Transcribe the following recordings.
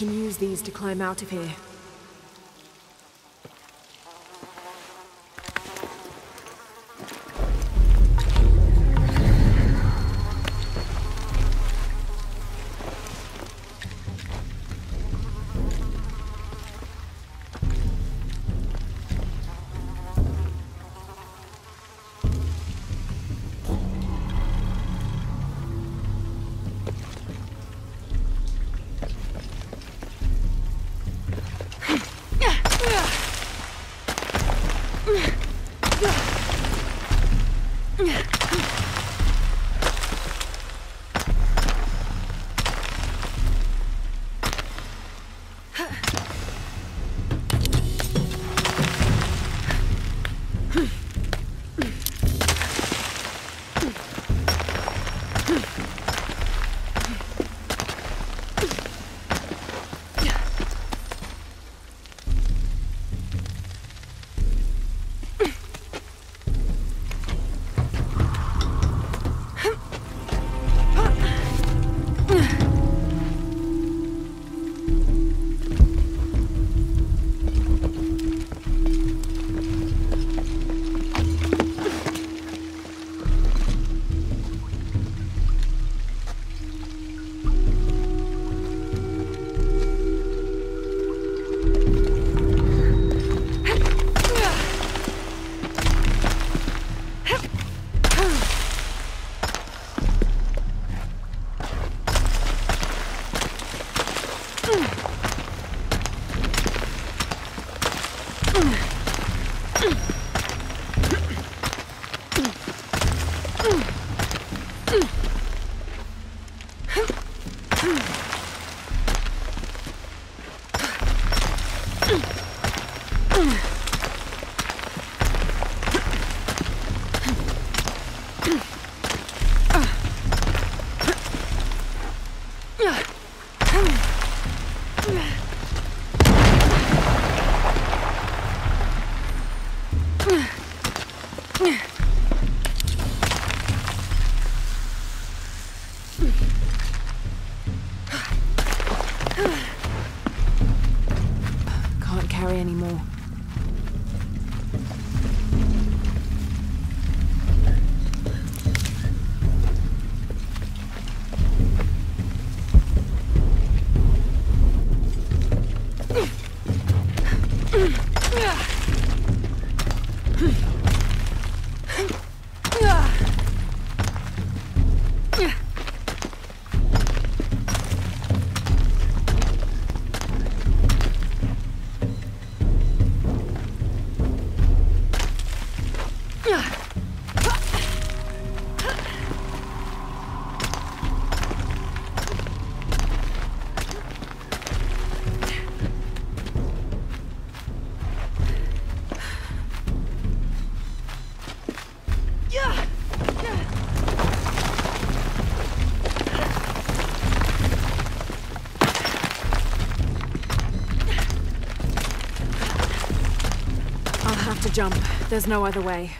can use these to climb out of here. Can't carry anymore. To jump. There's no other way.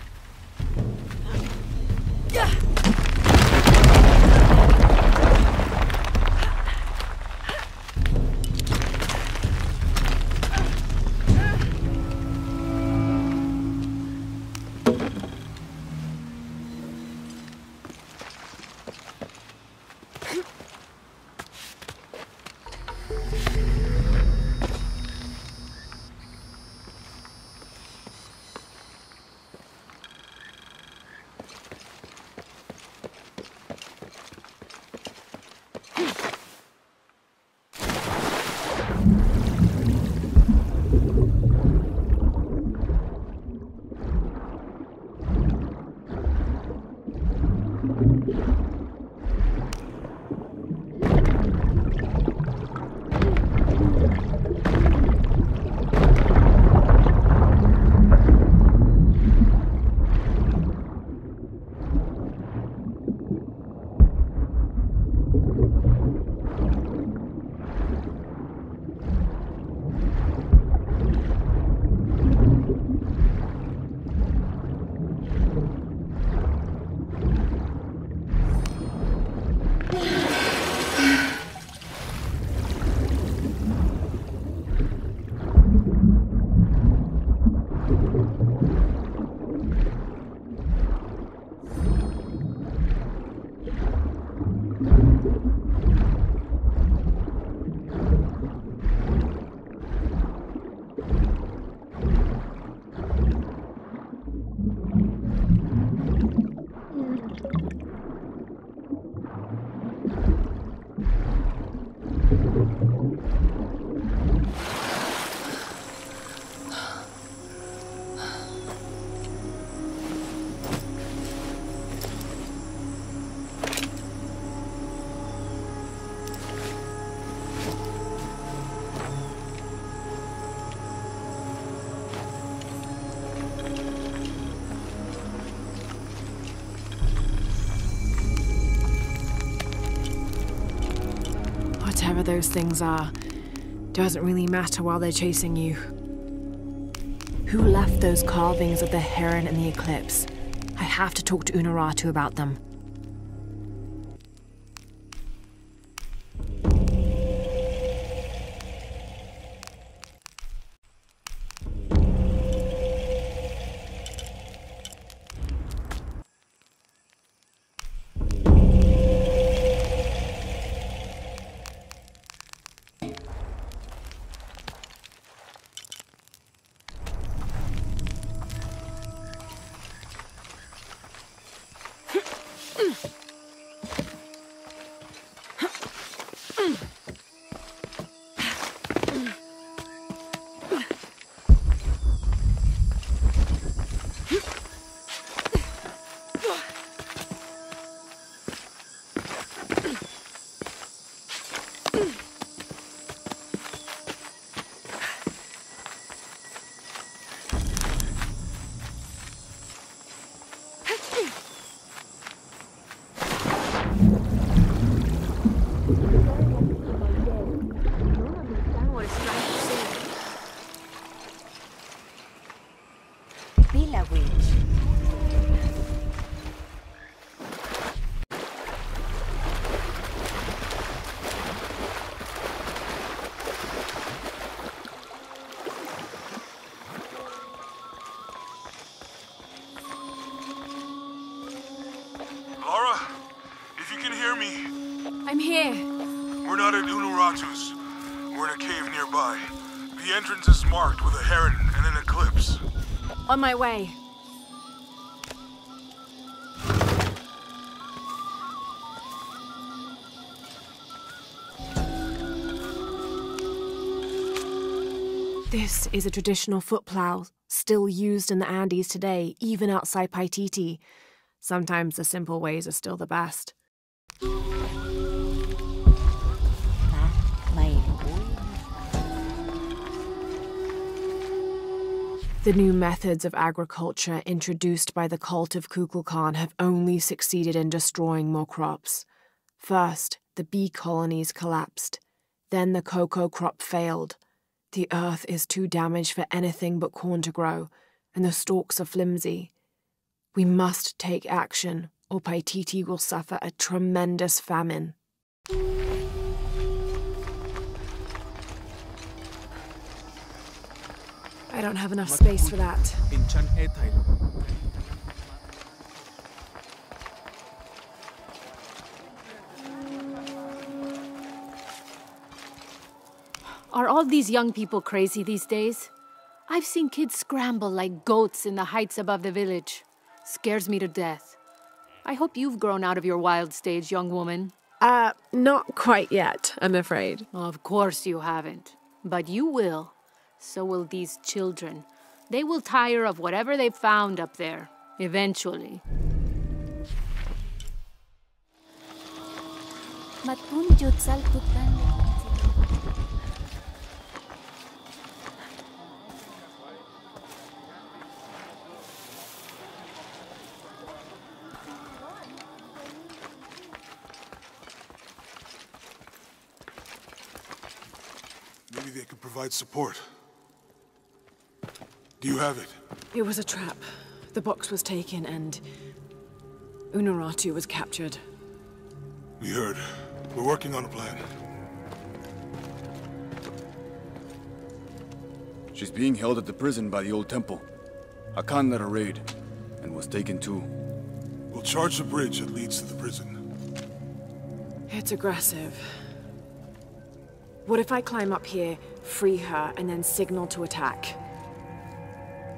whatever those things are, doesn't really matter while they're chasing you. Who left those carvings of the heron and the eclipse? I have to talk to Unuratu about them. Lara, if you can hear me. I'm here. We're not at Unuratu's. We're in a cave nearby. The entrance is marked with a heron and an eclipse. On my way. This is a traditional foot plow, still used in the Andes today, even outside Paititi. Sometimes the simple ways are still the best. The new methods of agriculture introduced by the cult of Kukulkan have only succeeded in destroying more crops. First, the bee colonies collapsed. Then the cocoa crop failed. The earth is too damaged for anything but corn to grow, and the stalks are flimsy. We must take action, or Paititi will suffer a tremendous famine. I don't have enough space for that. Are all these young people crazy these days? I've seen kids scramble like goats in the heights above the village. Scares me to death. I hope you've grown out of your wild stage, young woman. Not quite yet, I'm afraid. Of course you haven't. But you will. So will these children. They will tire of whatever they've found up there, eventually. Maybe they could provide support. Do you have it? It was a trap. The box was taken and Unuratu was captured. We heard. We're working on a plan. She's being held at the prison by the old temple. Hakan led a raid, and was taken too. We'll charge the bridge that leads to the prison. It's aggressive. What if I climb up here, free her, and then signal to attack?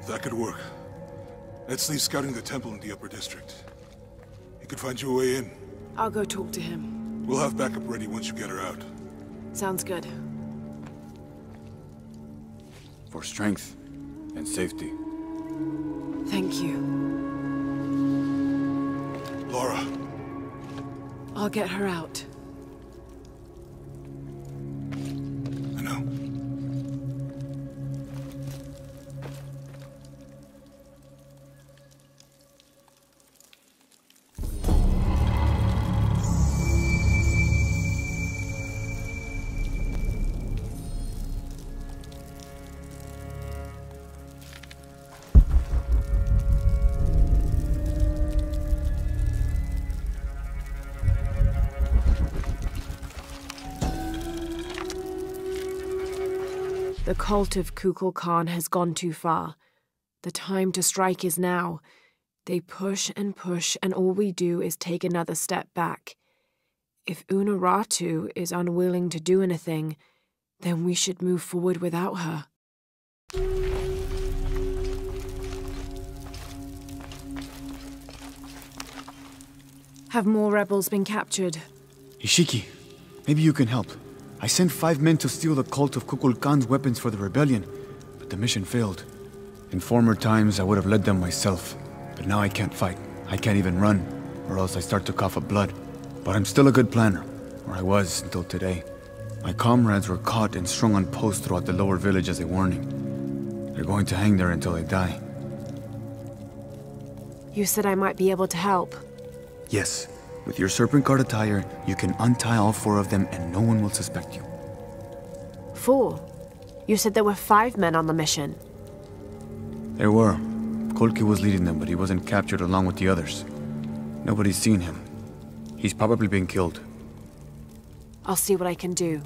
That could work. Let's leave scouting the temple in the upper district. He could find you a way in. I'll go talk to him. We'll have backup ready once you get her out. Sounds good. For strength and safety. Thank you. Lara. I'll get her out. I know. The cult of Kukulkan has gone too far. The time to strike is now. They push, and all we do is take another step back. If Unuratu is unwilling to do anything, then we should move forward without her. Have more rebels been captured? Ishiki, maybe you can help. I sent 5 men to steal the cult of Kukulkan's weapons for the rebellion, but the mission failed. In former times, I would have led them myself, but now I can't fight. I can't even run, or else I start to cough up blood. But I'm still a good planner, or I was until today. My comrades were caught and strung on posts throughout the lower village as a warning. They're going to hang there until they die. You said I might be able to help. Yes. With your serpent guard attire, you can untie all 4 of them and no one will suspect you. 4? You said there were 5 men on the mission. There were. Kolki was leading them, but he wasn't captured along with the others. Nobody's seen him. He's probably been killed. I'll see what I can do.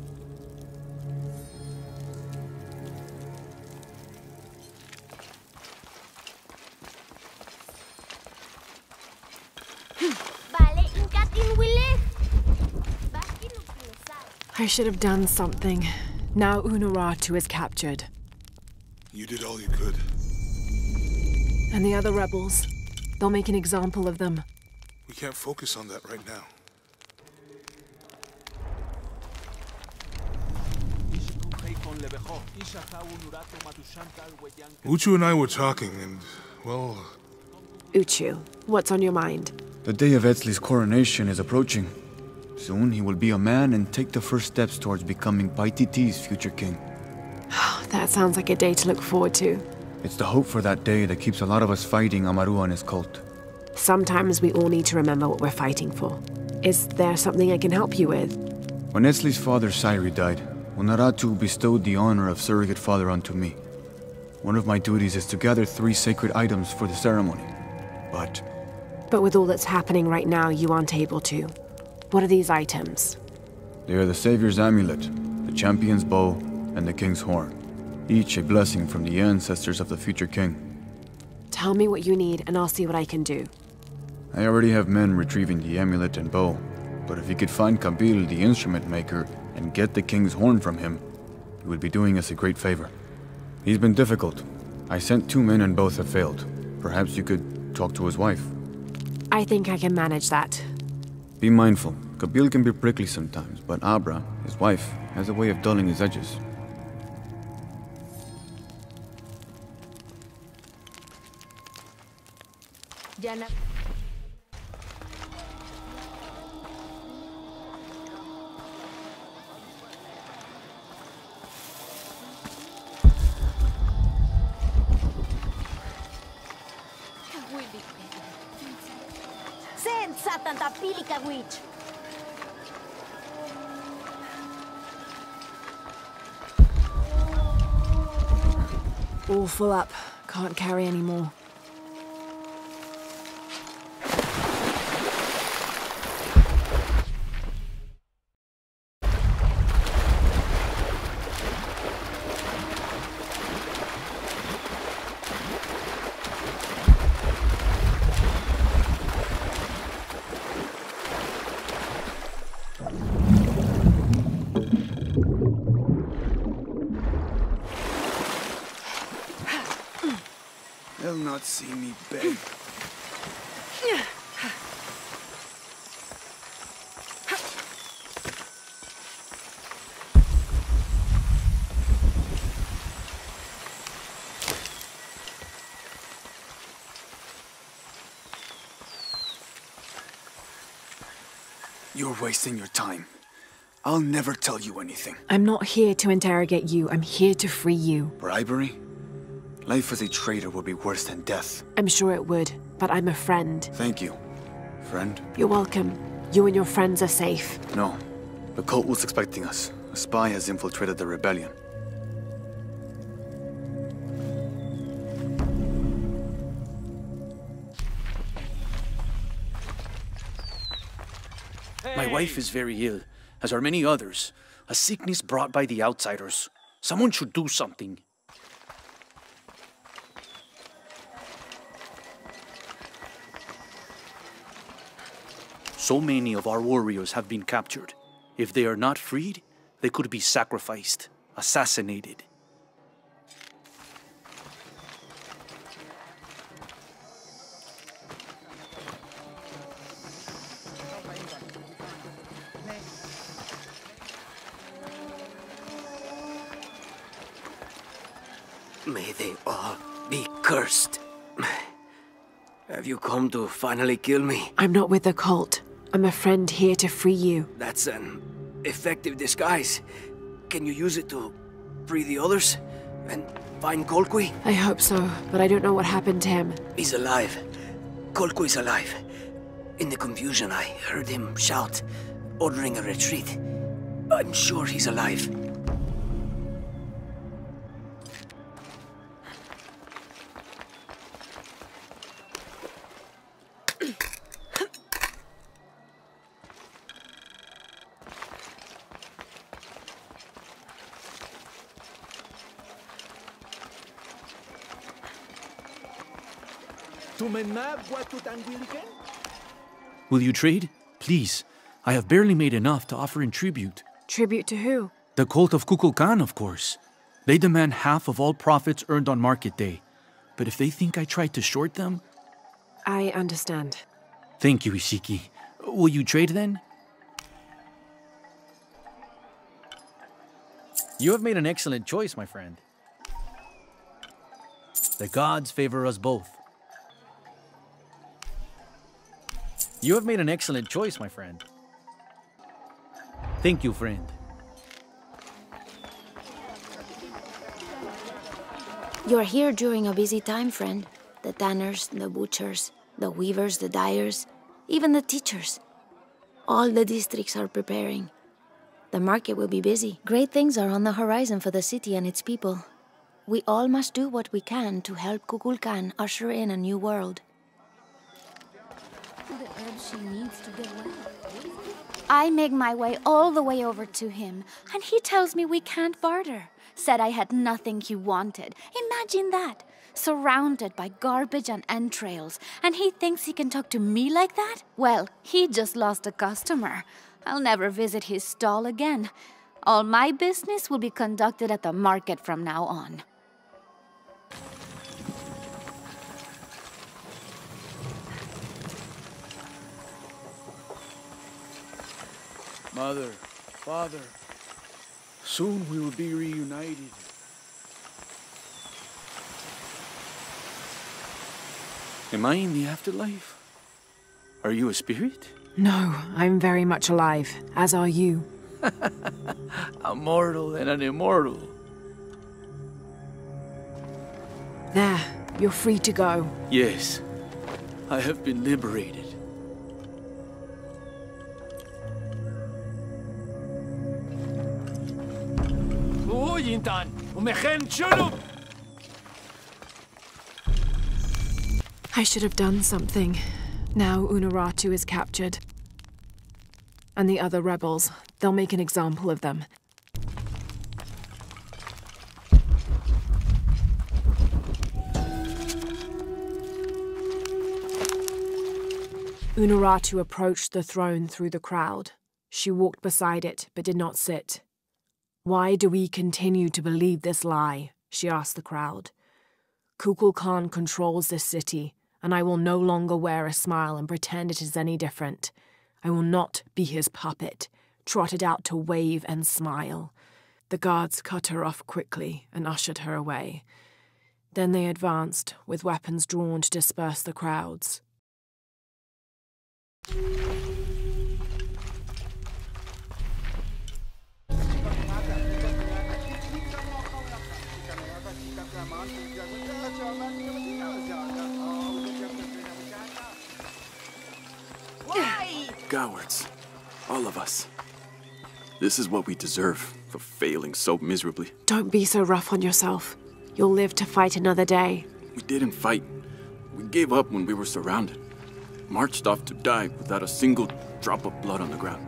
I should have done something. Now Unuratu is captured. You did all you could. And the other rebels, they'll make an example of them. We can't focus on that right now. Uchu and I were talking, and, well... Uchu, what's on your mind? The day of Etzli's coronation is approaching. Soon he will be a man and take the first steps towards becoming Paititi's future king. That sounds like a day to look forward to. It's the hope for that day that keeps a lot of us fighting Amaru and his cult. Sometimes we all need to remember what we're fighting for. Is there something I can help you with? When Etzli's father Sairi died, Unuratu bestowed the honor of surrogate father onto me. One of my duties is to gather 3 sacred items for the ceremony. But with all that's happening right now, you aren't able to. What are these items? They are the Savior's amulet, the champion's bow, and the king's horn. Each a blessing from the ancestors of the future king. Tell me what you need, and I'll see what I can do. I already have men retrieving the amulet and bow, but if you could find Kabil, the instrument maker, and get the king's horn from him, you would be doing us a great favor. He's been difficult. I sent 2 men and both have failed. Perhaps you could talk to his wife. I think I can manage that. Be mindful. Kabil can be prickly sometimes, but Abra, his wife, has a way of dulling his edges. Senza tanta pilica, witch. All full up. Can't carry any more. They'll not see me beg. You're wasting your time. I'll never tell you anything. I'm not here to interrogate you. I'm here to free you. Bribery? Life as a traitor would be worse than death. I'm sure it would, but I'm a friend. Thank you, friend. You're welcome. You and your friends are safe. No. The cult was expecting us. A spy has infiltrated the rebellion. My wife is very ill, as are many others. A sickness brought by the outsiders. Someone should do something. So many of our warriors have been captured. If they are not freed, they could be sacrificed, assassinated. May they all be cursed. Have you come to finally kill me? I'm not with the cult. I'm a friend here to free you. That's an effective disguise. Can you use it to free the others? And find Colqui? I hope so, but I don't know what happened to him. He's alive. Colqui's alive. In the confusion, I heard him shout, ordering a retreat. I'm sure he's alive. Will you trade? Please. I have barely made enough to offer in tribute. Tribute to who? The cult of Kukulkan, of course. They demand half of all profits earned on market day. But if they think I tried to short them... I understand. Thank you, Ishiki. Will you trade then? You have made an excellent choice, my friend. The gods favor us both. You have made an excellent choice, my friend. Thank you, friend. You're here during a busy time, friend. The tanners, the butchers, the weavers, the dyers, even the teachers. All the districts are preparing. The market will be busy. Great things are on the horizon for the city and its people. We all must do what we can to help Kukulkan usher in a new world. I make my way all the way over to him, and he tells me we can't barter. Said I had nothing he wanted. Imagine that. Surrounded by garbage and entrails, and he thinks he can talk to me like that? Well, he just lost a customer. I'll never visit his stall again. All my business will be conducted at the market from now on. Mother, father, soon we will be reunited. Am I in the afterlife? Are you a spirit? No, I'm very much alive, as are you. A mortal and an immortal. There, you're free to go. Yes, I have been liberated. I should have done something. Now Unuratu is captured. And the other rebels, they'll make an example of them. Unuratu approached the throne through the crowd. She walked beside it, but did not sit. "Why do we continue to believe this lie?" she asked the crowd. "Kukulkan controls this city, and I will no longer wear a smile and pretend it is any different. I will not be his puppet, trotted out to wave and smile." The guards cut her off quickly and ushered her away. Then they advanced, with weapons drawn to disperse the crowds. Cowards. All of us. This is what we deserve for failing so miserably. Don't be so rough on yourself. You'll live to fight another day. We didn't fight. We gave up when we were surrounded. Marched off to die without a single drop of blood on the ground.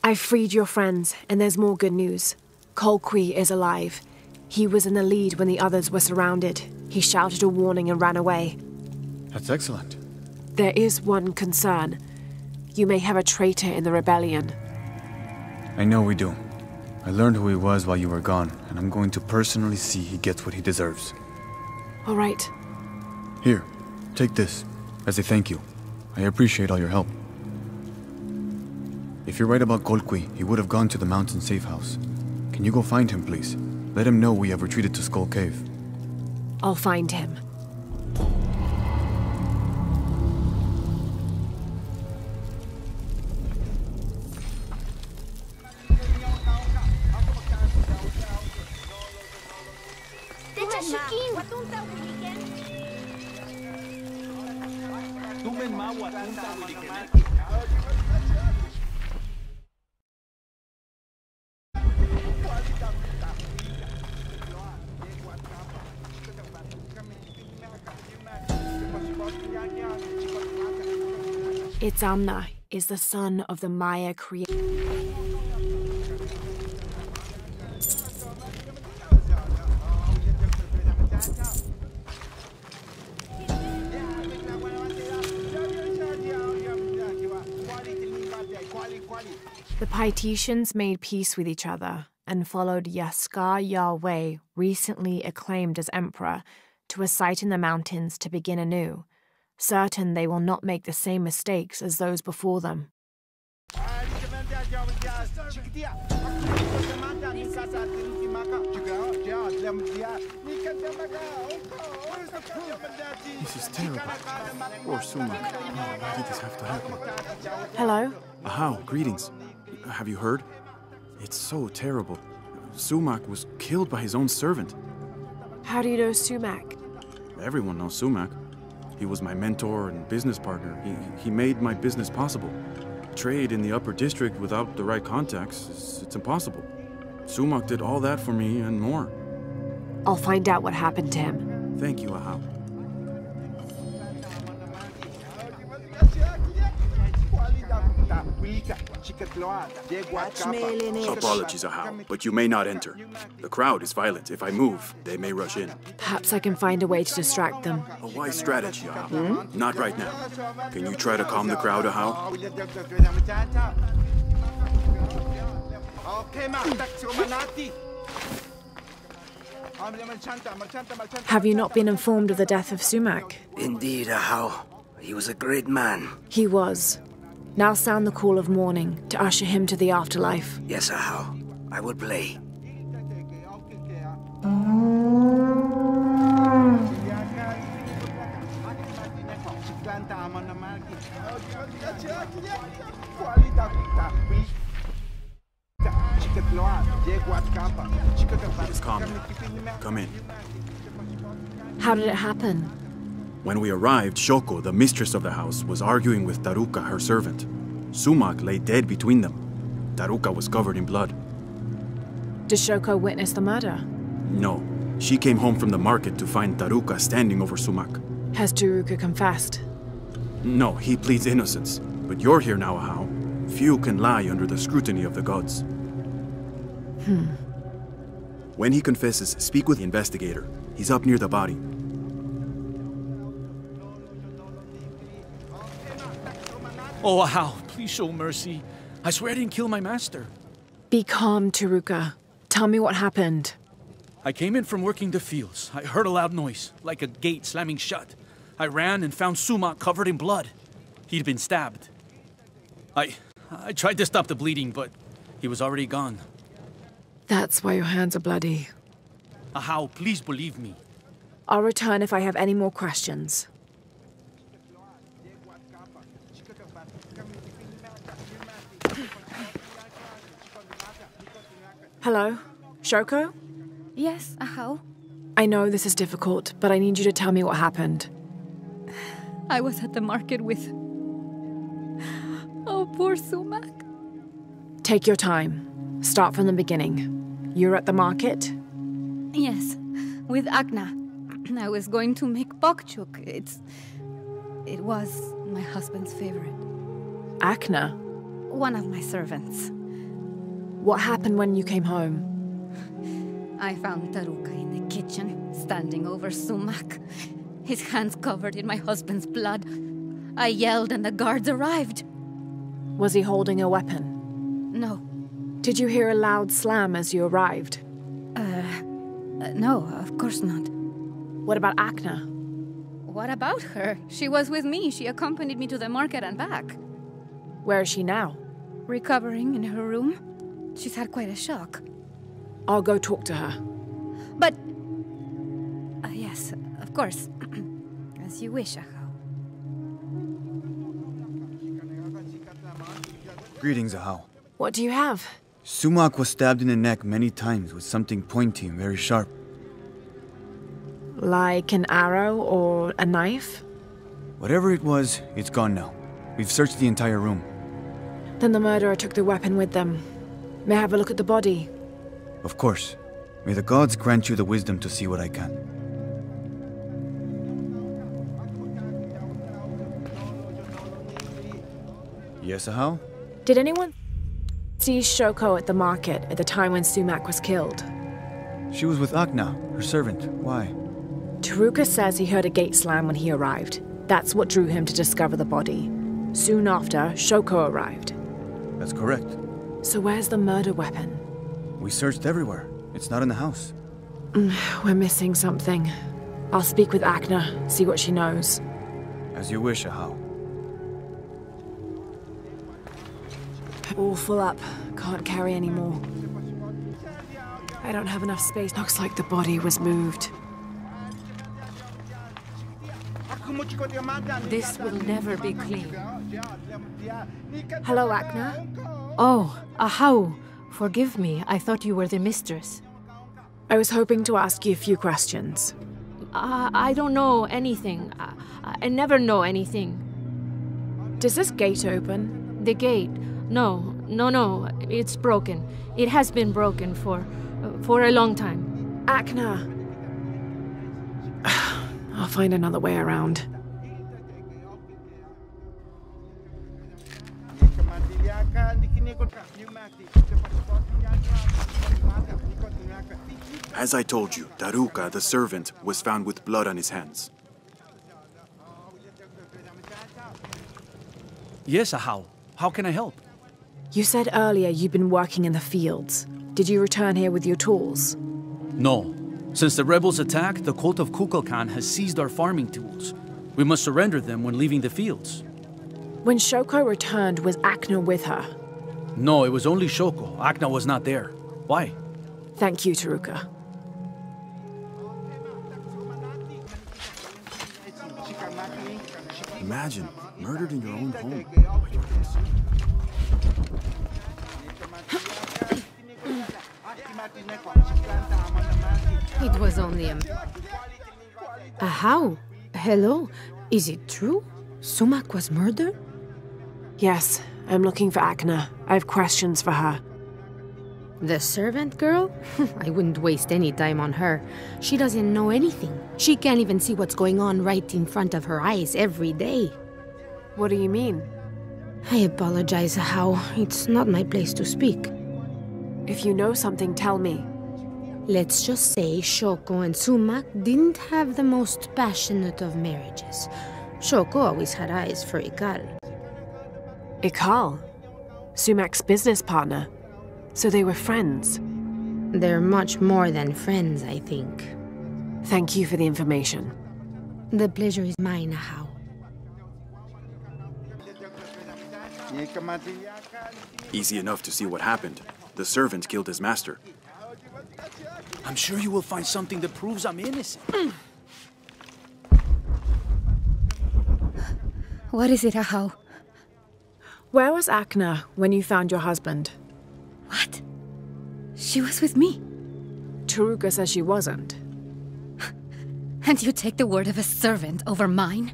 I've freed your friends, and there's more good news. Colqui is alive. He was in the lead when the others were surrounded. He shouted a warning and ran away. That's excellent. There is one concern. You may have a traitor in the rebellion. I know we do. I learned who he was while you were gone, and I'm going to personally see he gets what he deserves. All right. Here, take this, as a thank you. I appreciate all your help. If you're right about Colqui, he would have gone to the mountain safe house. Can you go find him, please? Let him know we have retreated to Skull Cave. I'll find him. Itzamna is the son of the Maya creator. The Paititians made peace with each other and followed Yaskar Yahweh, recently acclaimed as emperor, to a site in the mountains to begin anew, certain they will not make the same mistakes as those before them. This is terrible. Poor Sumac. Why did this have to happen? Hello? Ahau, greetings. Have you heard? It's so terrible. Sumac was killed by his own servant. How do you know Sumac? Everyone knows Sumac. He was my mentor and business partner. He made my business possible. Trade in the upper district without the right contacts, it's impossible. Sumac did all that for me and more. I'll find out what happened to him. Thank you, Ahau. Apologies, Ahau, but you may not enter. The crowd is violent. If I move, they may rush in. Perhaps I can find a way to distract them. A wise strategy, Ahau. Not right now. Can you try to calm the crowd, Ahau? Have you not been informed of the death of Sumac? Indeed, Ahau. He was a great man. He was. Now sound the call of mourning to usher him to the afterlife. Yes, Ahau. I will play. It's calm now. Come in. How did it happen? When we arrived, Shoko, the mistress of the house, was arguing with Taruka, her servant. Sumac lay dead between them. Taruka was covered in blood. Did Shoko witness the murder? No. She came home from the market to find Taruka standing over Sumac. Has Taruka confessed? No, he pleads innocence. But you're here now, Ahau. Few can lie under the scrutiny of the gods. When he confesses, speak with the investigator. He's up near the body. Oh, Ahau, please show mercy. I swear I didn't kill my master. Be calm, Taruka. Tell me what happened. I came in from working the fields. I heard a loud noise, like a gate slamming shut. I ran and found Sumac covered in blood. He'd been stabbed. I tried to stop the bleeding, but he was already gone. That's why your hands are bloody. Ahau, please believe me. I'll return if I have any more questions. Hello? Shoko? Yes, Ahau. I know this is difficult, but I need you to tell me what happened. I was at the market with... Oh, poor Sumac. Take your time. Start from the beginning. You're at the market? Yes, with Akna. I was going to make bokchuk. It was my husband's favorite. Akna? One of my servants. What happened when you came home? I found Taruka in the kitchen, standing over Sumac. His hands covered in my husband's blood. I yelled and the guards arrived. Was he holding a weapon? No. Did you hear a loud slam as you arrived? No, of course not. What about Akna? What about her? She was with me. She accompanied me to the market and back. Where is she now? Recovering in her room. She's had quite a shock. I'll go talk to her. But... yes, of course. As you wish, Ahau. Greetings, Ahau. What do you have? Sumac was stabbed in the neck many times with something pointy and very sharp. Like an arrow or a knife? Whatever it was, it's gone now. We've searched the entire room. Then the murderer took the weapon with them. May I have a look at the body? Of course. May the gods grant you the wisdom to see what I can. Yes, Ahau? Did anyone see Shoko at the market at the time when Sumac was killed? She was with Akna, her servant. Why? Taruka says he heard a gate slam when he arrived. That's what drew him to discover the body. Soon after, Shoko arrived. That's correct. So where's the murder weapon? We searched everywhere. It's not in the house. We're missing something. I'll speak with Akna, see what she knows. As you wish, Ahau. All full up. Can't carry any more. I don't have enough space. Looks like the body was moved. This will never be clean. Hello, Akna. Oh, Ahau. Forgive me. I thought you were the mistress. I was hoping to ask you a few questions. I don't know anything. I never know anything. Does this gate open? The gate? No. It's broken. It has been broken for a long time. Akna. I'll find another way around. As I told you, Taruka, the servant, was found with blood on his hands. Yes, Ahau. How can I help? You said earlier you'd been working in the fields. Did you return here with your tools? No. Since the rebels attacked, the cult of Kukulkan has seized our farming tools. We must surrender them when leaving the fields. When Shoko returned, was Akna with her? No, it was only Shoko. Akna was not there. Why? Thank you, Taruka. Imagine, murdered in your own home. It was only a... Ahau? Hello? Is it true? Sumac was murdered? Yes, I'm looking for Akna. I have questions for her. The servant girl? I wouldn't waste any time on her. She doesn't know anything. She can't even see what's going on right in front of her eyes every day. What do you mean? I apologize, Ahau. It's not my place to speak. If you know something, tell me. Let's just say Shoko and Sumac didn't have the most passionate of marriages. Shoko always had eyes for Ikal. Ikal? Sumac's business partner. So they were friends. They're much more than friends, I think. Thank you for the information. The pleasure is mine, Ahau. Easy enough to see what happened. The servant killed his master. I'm sure you will find something that proves I'm innocent. What is it, Ahau? Where was Akna when you found your husband? What? She was with me. Taruka says she wasn't. And you take the word of a servant over mine?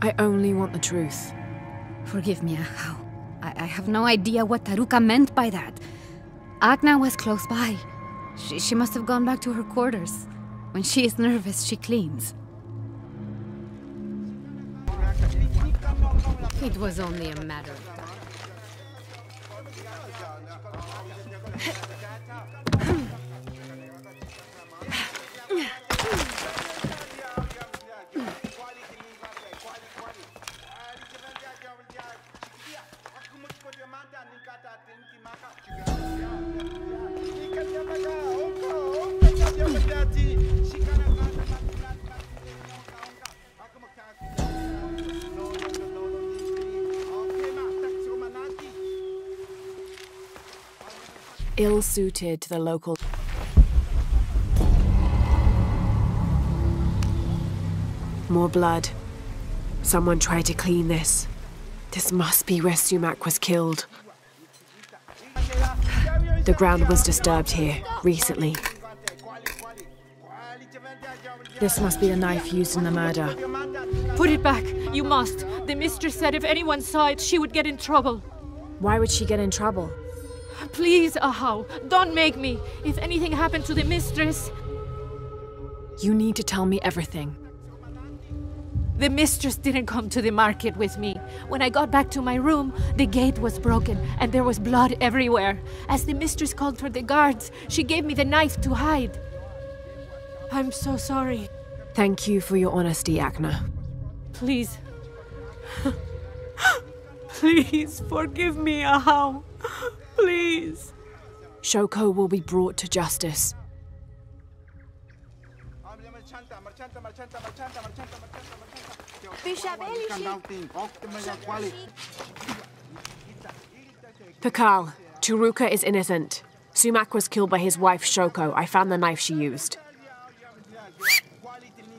I only want the truth. Forgive me, Ahau. I have no idea what Taruka meant by that. Agna was close by. She must have gone back to her quarters. When she is nervous, she cleans. It was only a matter of time. Ill-suited to the local... More blood. Someone tried to clean this. This must be where Sumac was killed. The ground was disturbed here, recently. This must be the knife used in the murder. Put it back. You must. The mistress said if anyone saw it, she would get in trouble. Why would she get in trouble? Please, Ahau, don't make me. If anything happened to the mistress... You need to tell me everything. The mistress didn't come to the market with me. When I got back to my room, the gate was broken and there was blood everywhere. As the mistress called for the guards, she gave me the knife to hide. I'm so sorry. Thank you for your honesty, Agna. Please. Please forgive me, Ahau. Please. Shoko will be brought to justice. Pakal, Chiruka is innocent. Sumac was killed by his wife, Shoko. I found the knife she used.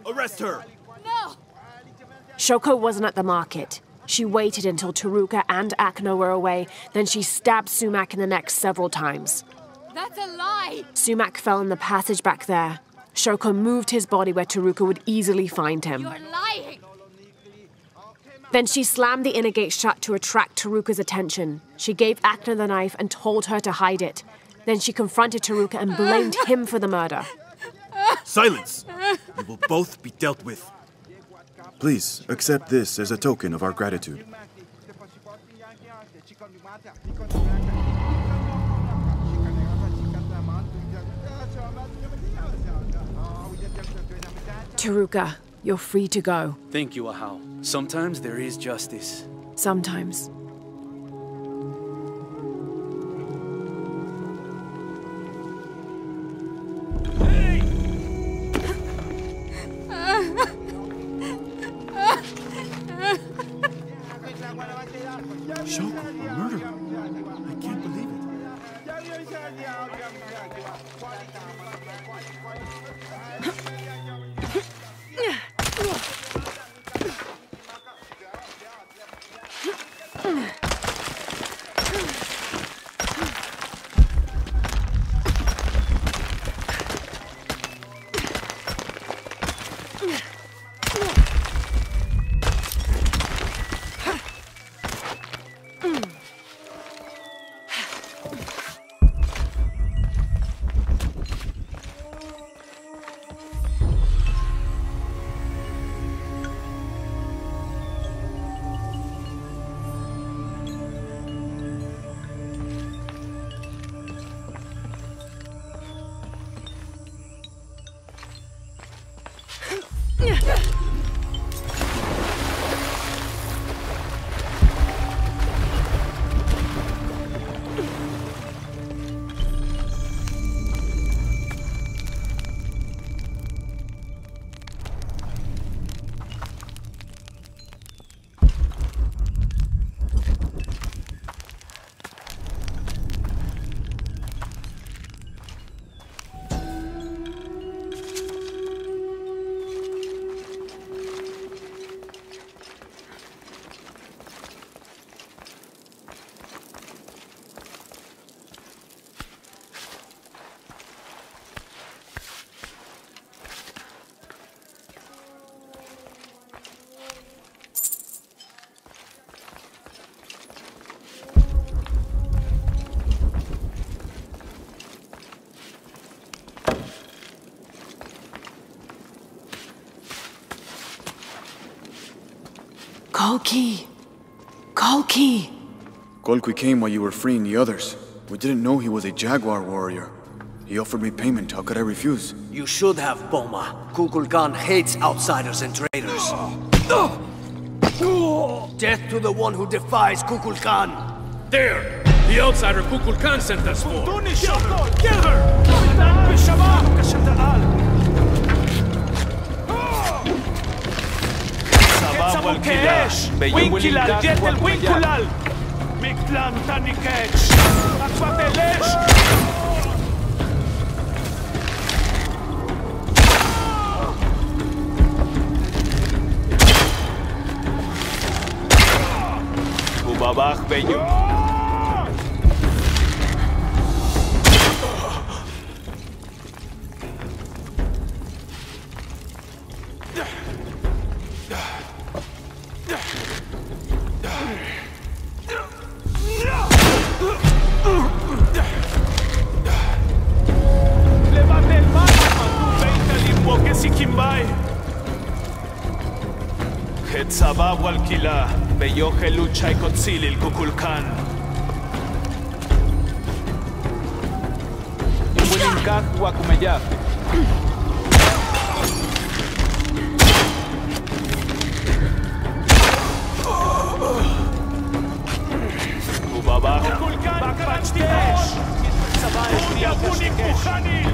Arrest her! No! Shoko wasn't at the market. She waited until Chiruka and Agna were away, then she stabbed Sumac in the neck several times. That's a lie! Sumac fell in the passage back there. Shoko moved his body where Chiruka would easily find him. You're lying! Then she slammed the inner gate shut to attract Chiruka's attention. She gave Agna the knife and told her to hide it. Then she confronted Chiruka and blamed him for the murder. Silence! You will both be dealt with. Please, accept this as a token of our gratitude. Chiruka, you're free to go. Thank you, Ahau. Sometimes there is justice. Sometimes. Shoko, a murderer. I can't believe it. Kolki! Kolki! Kolki came while you were freeing the others. We didn't know he was a Jaguar warrior. He offered me payment. How could I refuse? You should have, Boma. Kukulkan hates outsiders and traitors. Death to the one who defies Kukulkan! There! The outsider Kukulkan sent us for! Get her! Winkilal, Jetel Winkulal! Miklan Tanikech! Akpatelesh! Ubabach Beyu. Levante el mano, Mandu Beita Limboque Sikimbai. Hetzabab Walkila, Beyoje Lucha y Kotzil el Kukulkan. Wilinkak Wakumeyab. Ubabach Bakbachtish. Uya Bunik Bukhanil.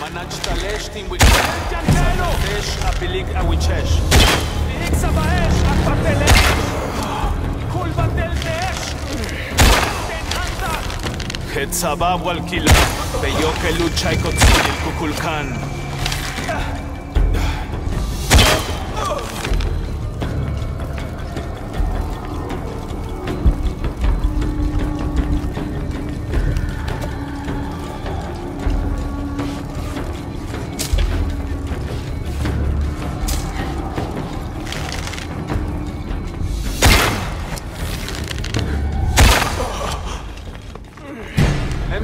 Manach Tim Wichesh. Tesh Abilik Awichesh. Lik Sabaesh Akpatelesh. Kul Batel Tesh. Tenanta. Hetzabab Walkila. Beyoke Lucha y Kotzil el Kukulkan.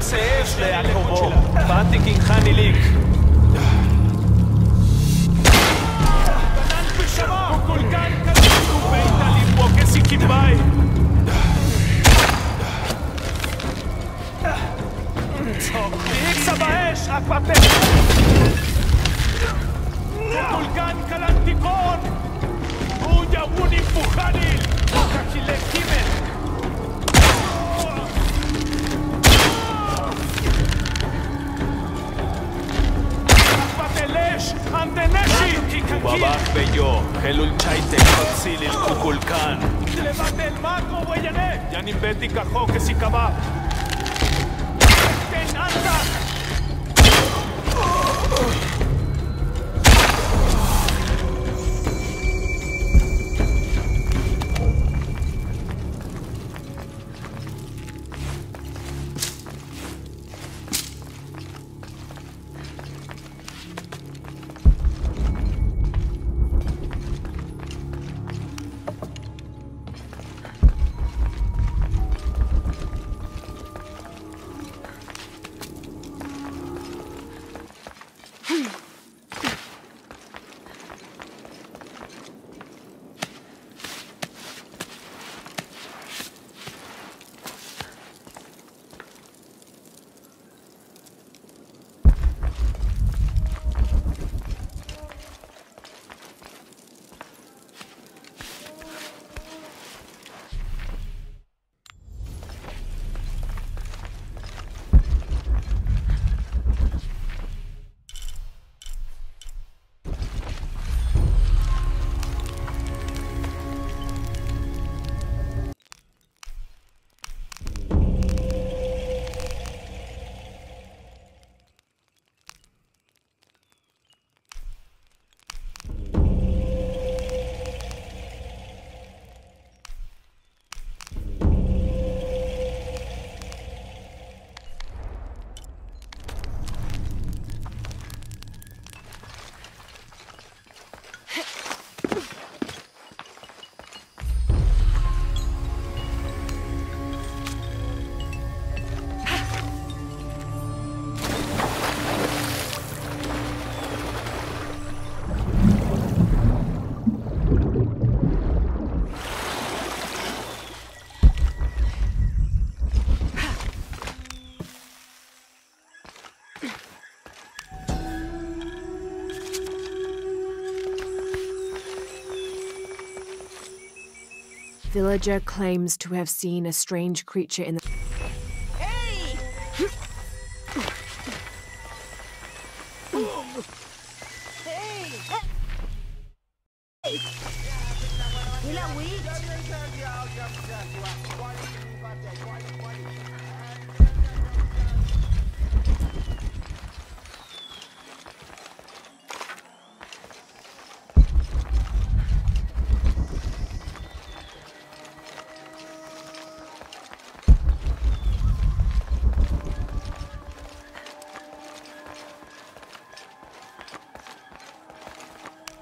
MCF Leakovo, Batik in Hanilik. Kanan Pishama, Kukulkan, Kanu Beita Limboque Sikimbai. Lik Sabaesh, Akpapel. Kukulkan, Kalantikon. Uya Bunik Bukhanil, Kakilek Kimen. Ubabach Beyo, Helul Chaite, Kotzil el Kukulkan. Levante el mago, Boyané. Yanim Beti Kajo, que si Kabab. Tenanta. Villager claims to have seen a strange creature in the... Hey!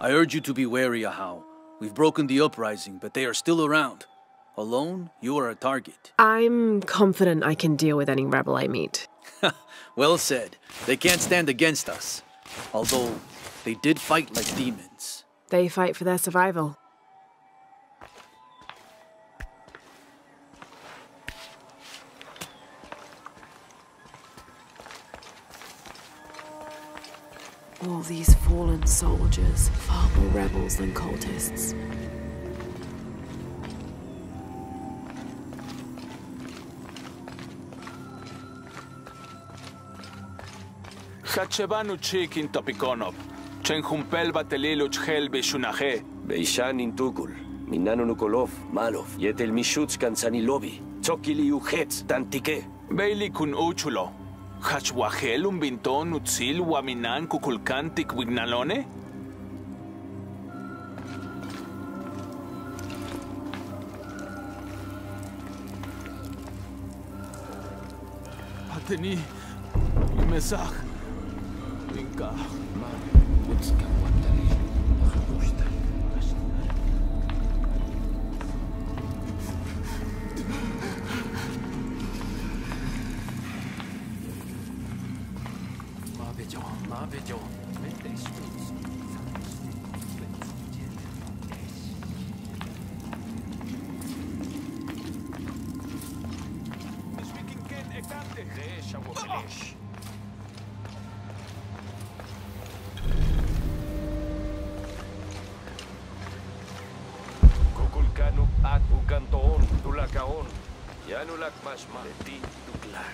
I urge you to be wary, Ahau. We've broken the uprising, but they are still around. Alone, you are a target. I'm confident I can deal with any rebel I meet. Well said. They can't stand against us. Although, they did fight like demons. They fight for their survival. All these fallen soldiers, far more rebels than cultists. Hachebanu chikin topikonop. Chenjumpel bateliluch helbi shunaje. Beishan intukul. Minano Nukolov, Malov. Yetel mishuts kansanilobi. Tsokili ujetz tantike. Beili kun uchulo. Hachwahel un binton utzil waminan kukulkantik wignalone? Ateni, mesach, vinka. Kukulkanuk at ukantoon tulakaon. Yanulak masma leti tuklar.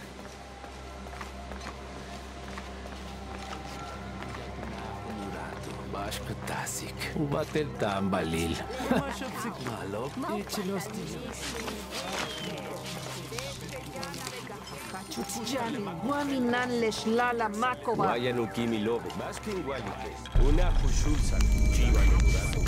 Bash Patasik, Water Tambalil. Malo, Ichilos. Waminan leshlala makova. Wayanu kimilove. Baskin Walike. Una Hushulsa. Chiva Lugurato.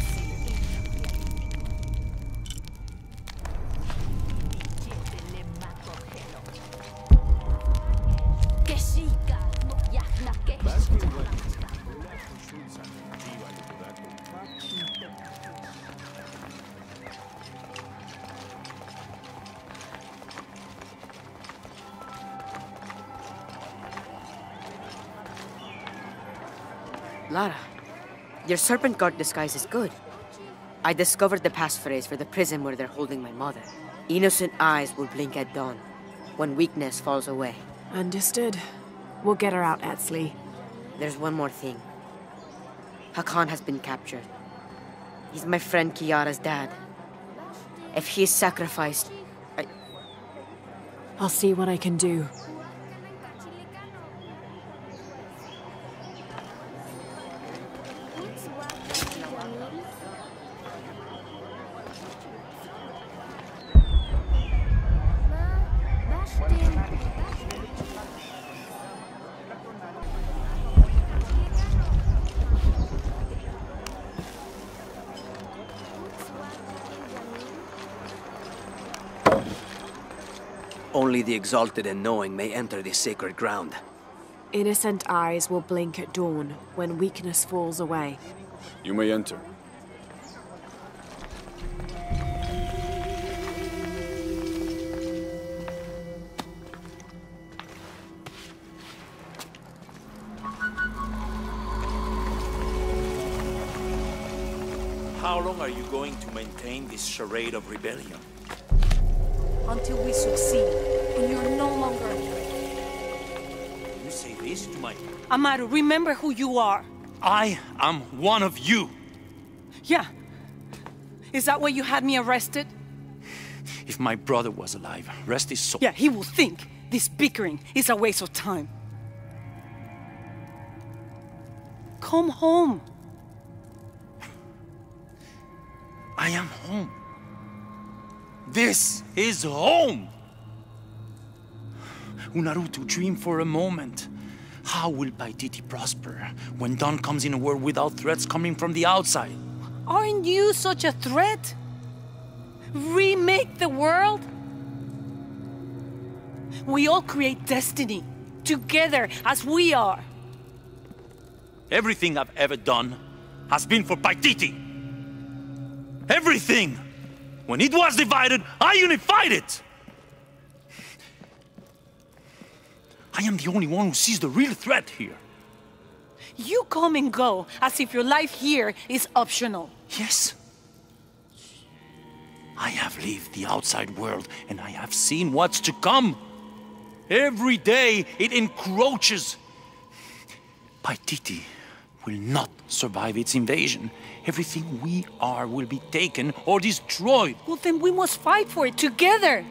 Lara, your serpent guard disguise is good. I discovered the passphrase for the prison where they're holding my mother. Innocent eyes will blink at dawn, when weakness falls away. Understood. We'll get her out, Etzli. There's one more thing. Hakan has been captured. He's my friend Kiara's dad. If he is sacrificed, I'll see what I can do. Only the exalted and knowing may enter this sacred ground. Innocent eyes will blink at dawn when weakness falls away. You may enter. How long are you going to maintain this charade of rebellion? Until we succeed, and you're no longer afraid. You say this to my... Amaru, remember who you are. I am one of you. Yeah. Is that why you had me arrested? If my brother was alive, rest his soul. Yeah, he will think this bickering is a waste of time. Come home. I am home. This is home. Unuratu, dream for a moment. How will Paititi prosper when Dawn comes in a world without threats coming from the outside? Aren't you such a threat? Remake the world? We all create destiny, together as we are. Everything I've ever done has been for Paititi. Everything! When it was divided, I unified it! I am the only one who sees the real threat here. You come and go as if your life here is optional. Yes. I have lived the outside world and I have seen what's to come. Every day it encroaches. Paititi will not survive its invasion. Everything we are will be taken or destroyed. Well, then we must fight for it together,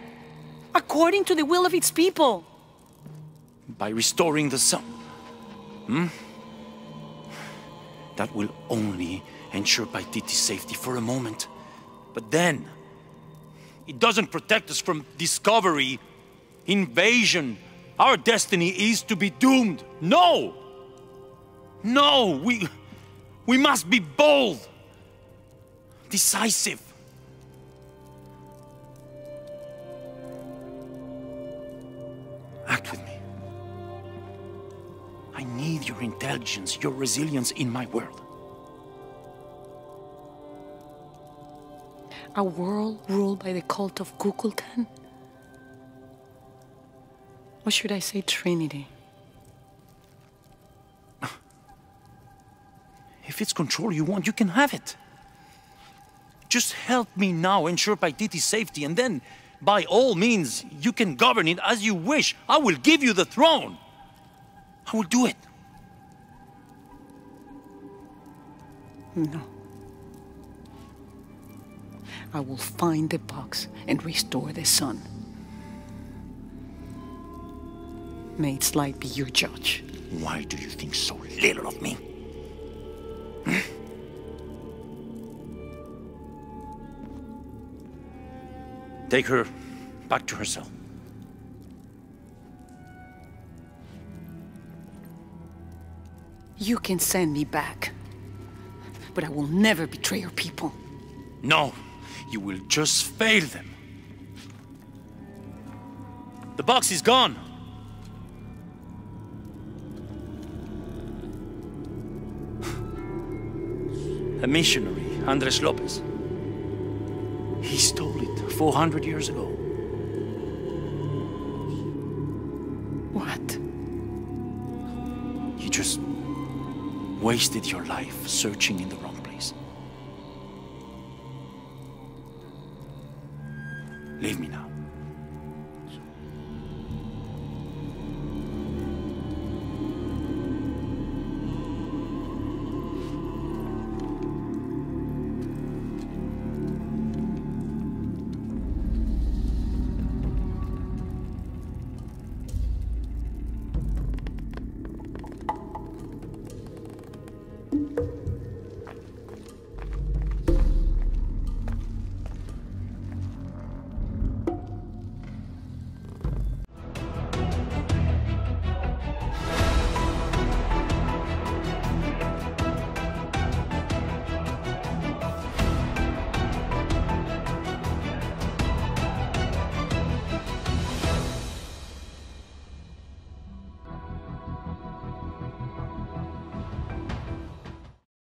according to the will of its people. By restoring the sun. That will only ensure Paititi's safety for a moment. But then, it doesn't protect us from discovery, invasion. Our destiny is to be doomed. No! No, we must be bold, decisive. Act with me. I need your intelligence, your resilience in my world. A world ruled by the cult of Kukulkan? Or should I say Trinity? If it's control you want, you can have it. Just help me now ensure Paititi's safety, and then, by all means, you can govern it as you wish. I will give you the throne. I will do it. No. I will find the box and restore the sun. May its light be your judge. Why do you think so little of me? Take her back to her cell. You can send me back, but I will never betray your people. No, you will just fail them. The box is gone. A missionary, Andres Lopez. He stole it 400 years ago. What? You just wasted your life searching in the wrong place. Leave me now.